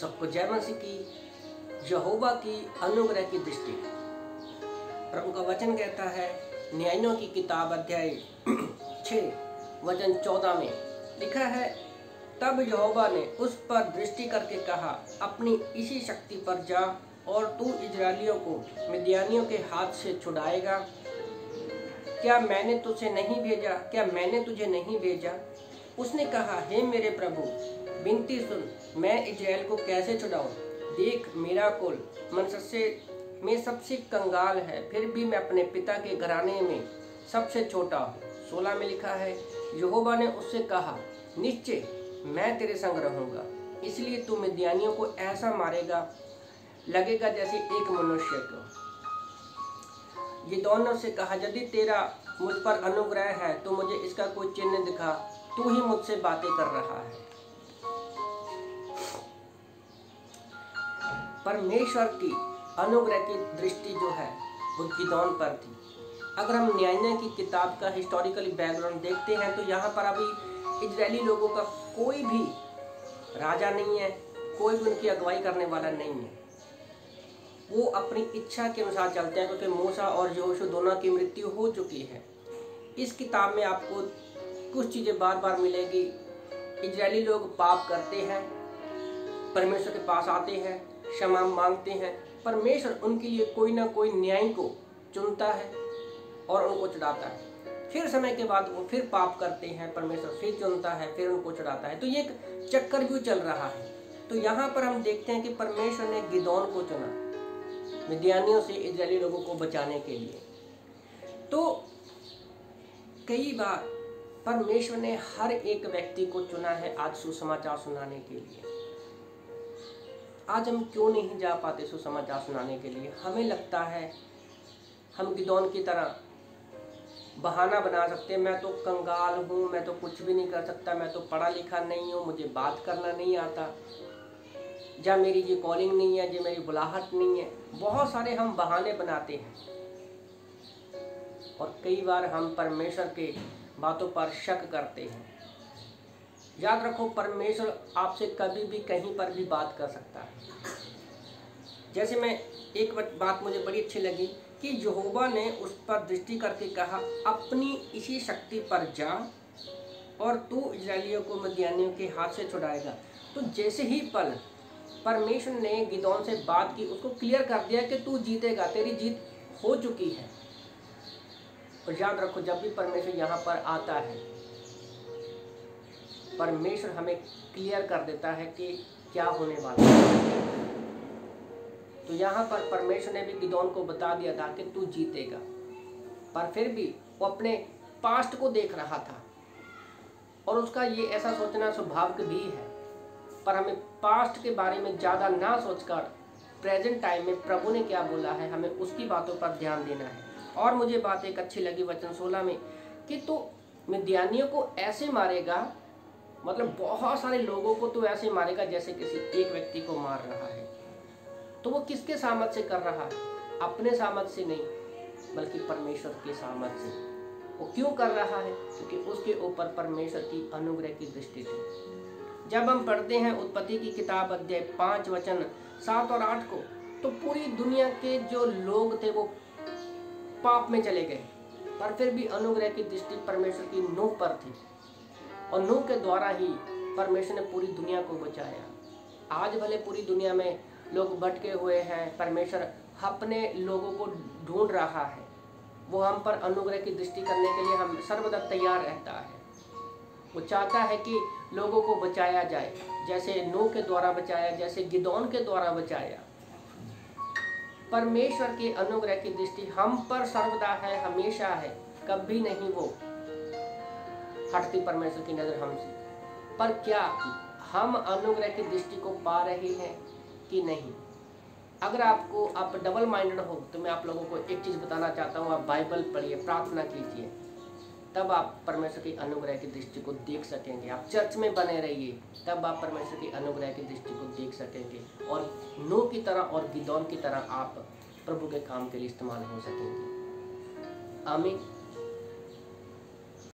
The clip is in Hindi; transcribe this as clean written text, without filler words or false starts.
सबको जय मसीह की। यहोवा की अनुग्रह की दृष्टि। प्रभु का वचन कहता है न्यायों की किताब अध्याय 6 वचन 14 में लिखा है, तब यहोवा ने उस पर दृष्टि करके कहा, अपनी इसी शक्ति पर जा और तू इजरायलियों को मिद्यानियों के हाथ से छुड़ाएगा। क्या मैंने तुझे नहीं भेजा? क्या मैंने तुझे नहीं भेजा? उसने कहा, हे मेरे प्रभु, विनती सुन, मैं इजराइल को कैसे छुड़ाऊं? देख, मेरा कुल मनुष्य में सबसे कंगाल है, फिर भी मैं अपने पिता के घराने में सबसे छोटा हूँ। 16 में लिखा है, यहोवा ने उससे कहा, निश्चय मैं तेरे संग रहूंगा, इसलिए तू मिद्यानियों को ऐसा मारेगा लगेगा जैसे एक मनुष्य को। गिदोन ने उससे कहा, यदि तेरा मुझ पर अनुग्रह है तो मुझे इसका कोई चिन्ह दिखा, तू ही मुझसे बातें कर रहा है। परमेश्वर की अनुग्रह की दृष्टि जो है वो गिदोन पर थी। अगर हम न्याय की किताब का हिस्टोरिकली बैकग्राउंड देखते हैं तो यहाँ पर अभी इजरायली लोगों का कोई भी राजा नहीं है, कोई भी उनकी अगुवाई करने वाला नहीं है। वो अपनी इच्छा के अनुसार चलते हैं, क्योंकि मूसा और यहोशू दोनों की मृत्यु हो चुकी है। इस किताब में आपको कुछ चीज़ें बार बार मिलेगी। इजरायली लोग पाप करते हैं, परमेश्वर के पास आते हैं, क्षमा मांगते हैं, परमेश्वर उनके लिए कोई ना कोई न्याय को चुनता है और उनको चढ़ाता है। फिर समय के बाद वो फिर पाप करते हैं, परमेश्वर फिर चुनता है, फिर उनको चढ़ाता है। तो ये एक चक्रव्यूह चल रहा है। तो यहाँ पर हम देखते हैं कि परमेश्वर ने गिदोन को चुना मिद्यानियों से इजरायली लोगों को बचाने के लिए। तो कई बार परमेश्वर ने हर एक व्यक्ति को चुना है आज सुसमाचार सुनाने के लिए। आज हम क्यों नहीं जा पाते सुसमाचार सुनाने के लिए? हमें लगता है हम गिदोन की तरह बहाना बना सकते हैं, मैं तो कंगाल हूँ, मैं तो कुछ भी नहीं कर सकता, मैं तो पढ़ा लिखा नहीं हूँ, मुझे बात करना नहीं आता, या मेरी ये कॉलिंग नहीं है, ये मेरी बुलाहट नहीं है। बहुत सारे हम बहाने बनाते हैं और कई बार हम परमेश्वर के बातों पर शक करते हैं। याद रखो, परमेश्वर आपसे कभी भी कहीं पर भी बात कर सकता है। जैसे मैं एक बात मुझे बड़ी अच्छी लगी कि यहोवा ने उस पर दृष्टि करके कहा, अपनी इसी शक्ति पर जा और तू इजरायलियों को मिद्यानियों के हाथ से छुड़ाएगा। तो जैसे ही पल परमेश्वर ने गिदोन से बात की, उसको क्लियर कर दिया कि तू जीतेगा, तेरी जीत हो चुकी है। और याद रखो, जब भी परमेश्वर यहाँ पर आता है, परमेश्वर हमें क्लियर कर देता है कि क्या होने वाला है। तो यहाँ पर परमेश्वर ने भी गिदोन को बता दिया था कि तू जीतेगा, पर फिर भी वो अपने पास्ट को देख रहा था और उसका ये ऐसा सोचना स्वाभाविक भी है। पर हमें पास्ट के बारे में ज़्यादा ना सोचकर प्रेजेंट टाइम में प्रभु ने क्या बोला है, हमें उसकी बातों पर ध्यान देना है। और मुझे बात एक अच्छी लगी वचन 16 में कि तू मिद्यानियों को ऐसे मारेगा, मतलब बहुत सारे लोगों को तो ऐसे मारेगा जैसे किसी एक व्यक्ति को मार रहा है। तो वो किसके सामर्थ से कर रहा है? अपने सामर्थ से नहीं, बल्कि परमेश्वर के सामर्थ से। वो क्यों कर रहा है? क्योंकि उसके ऊपर परमेश्वर की अनुग्रह की दृष्टि थी। जब हम पढ़ते हैं उत्पत्ति की किताब अध्याय 5 वचन 7 और 8 को, तो पूरी दुनिया के जो लोग थे वो पाप में चले गए, पर फिर भी अनुग्रह की दृष्टि परमेश्वर की नूह पर थी और नूह के द्वारा ही परमेश्वर ने पूरी दुनिया को बचाया। आज भले पूरी दुनिया में लोग भटके हुए हैं, परमेश्वर अपने लोगों को ढूंढ रहा है। वो हम पर अनुग्रह की दृष्टि करने के लिए हम सर्वदा तैयार रहता है। वो चाहता है कि लोगों को बचाया जाए, जैसे नूह के द्वारा बचाया, जैसे गिदोन के द्वारा बचाया। परमेश्वर के अनुग्रह की दृष्टि हम पर सर्वदा है, हमेशा है, कभी नहीं वो हटती परमेश्वर की नजर हमसे। पर क्या हम अनुग्रह की दृष्टि को पा रहे हैं कि नहीं? अगर आप डबल माइंडेड हो तो मैं आप लोगों को एक चीज़ बताना चाहता हूँ, आप बाइबल पढ़िए, प्रार्थना कीजिए, तब आप परमेश्वर की अनुग्रह की दृष्टि को देख सकेंगे। आप चर्च में बने रहिए, तब आप परमेश्वर की अनुग्रह की दृष्टि को देख सकेंगे और नूह की तरह और गिदोन की तरह आप प्रभु के काम के लिए इस्तेमाल हो सकेंगे। आमीन।